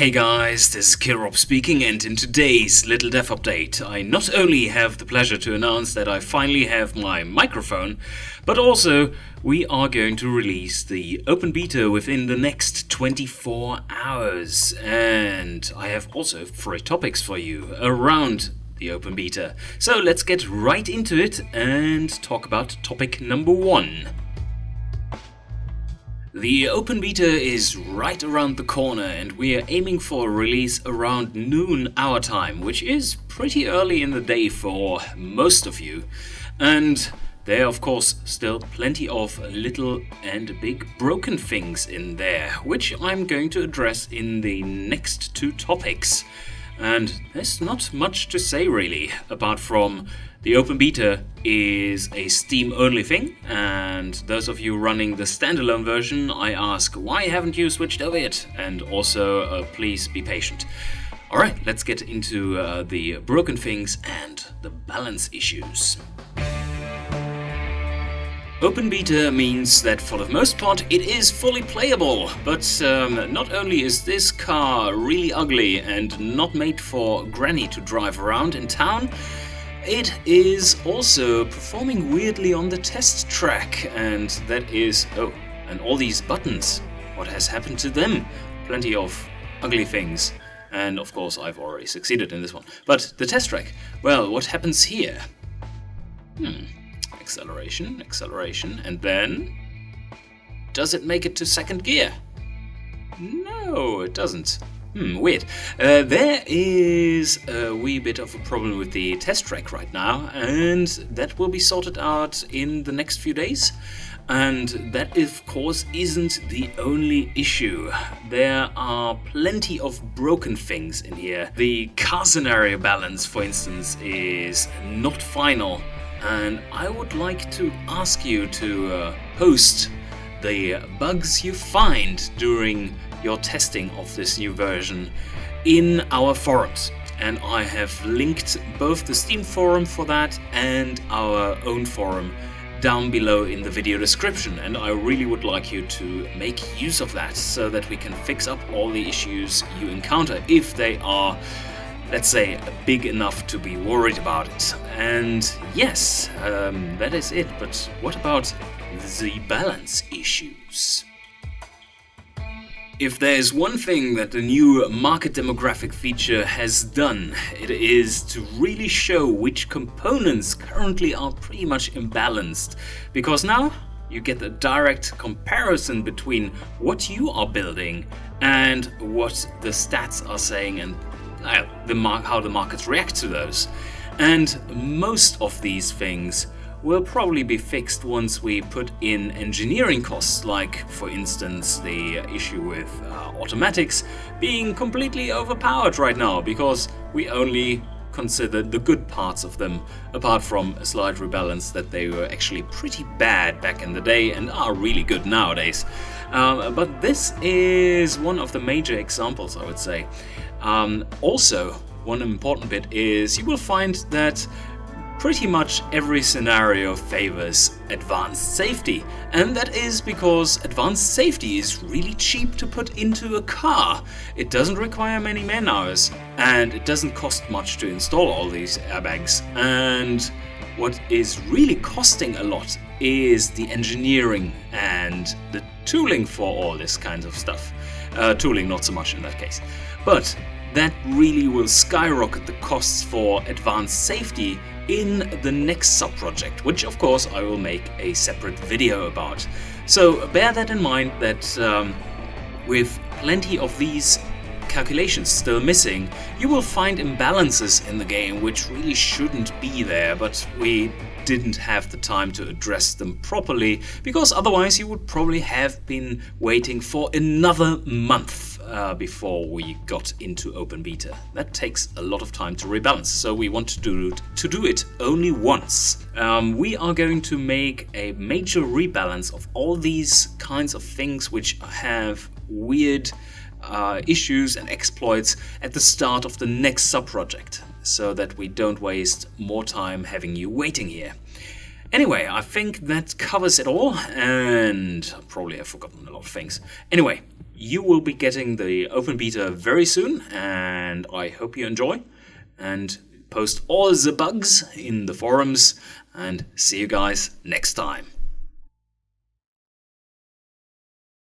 Hey guys, this is Killrob speaking, and in today's Little Dev Update I not only have the pleasure to announce that I finally have my microphone, but also we are going to release the open beta within the next 24 hours. And I have also 3 topics for you around the open beta. So let's get right into it and talk about topic number 1. The open beta is right around the corner and we are aiming for a release around noon our time, which is pretty early in the day for most of you. And there are of course still plenty of little and big broken things in there, which I'm going to address in the next 2 topics. And there's not much to say really, apart from the open beta is a Steam only thing, and those of you running the standalone version, I ask, why haven't you switched over yet? And also, please be patient. Alright, let's get into the broken things and the balance issues. Open beta means that for the most part it is fully playable, but not only is this car really ugly and not made for Granny to drive around in town, it is also performing weirdly on the test track, and that is... oh, and all these buttons, what has happened to them? Plenty of ugly things, and of course I've already succeeded in this one. But the test track, well, what happens here? Acceleration, and then... does it make it to second gear? No, it doesn't. Weird. There is a wee bit of a problem with the test track right now, and that will be sorted out in the next few days. And that, of course, isn't the only issue. There are plenty of broken things in here. The car scenario balance, for instance, is not final. And I would like to ask you to post the bugs you find during your testing of this new version in our forums. And I have linked both the Steam forum for that and our own forum down below in the video description, and I really would like you to make use of that so that we can fix up all the issues you encounter if they are, let's say, big enough to be worried about it. And yes, that is it, but what about the balance issues? If there's one thing that the new market demographic feature has done, it is to really show which components currently are pretty much imbalanced. Because now you get a direct comparison between what you are building and what the stats are saying, and how the markets react to those. And most of these things will probably be fixed once we put in engineering costs, like for instance the issue with automatics being completely overpowered right now because we only considered the good parts of them, apart from a slight rebalance that they were actually pretty bad back in the day and are really good nowadays. But this is one of the major examples, I would say. Also, one important bit is you will find that pretty much every scenario favors advanced safety, and that is because advanced safety is really cheap to put into a car. It doesn't require many man hours, and it doesn't cost much to install all these airbags. And what is really costing a lot is the engineering and the tooling for all this kind of stuff. Tooling not so much in that case, but that really will skyrocket the costs for advanced safety in the next sub-project, which of course I will make a separate video about. So bear that in mind, that with plenty of these calculations still missing, you will find imbalances in the game which really shouldn't be there, but we didn't have the time to address them properly, because otherwise you would probably have been waiting for another month before we got into open beta. That takes a lot of time to rebalance, so we want to do it only once. We are going to make a major rebalance of all these kinds of things which have weird issues and exploits at the start of the next sub-project, so that we don't waste more time having you waiting here. Anyway, I think that covers it all, and probably have forgotten a lot of things. Anyway, you will be getting the open beta very soon, and I hope you enjoy, and post all the bugs in the forums, and see you guys next time.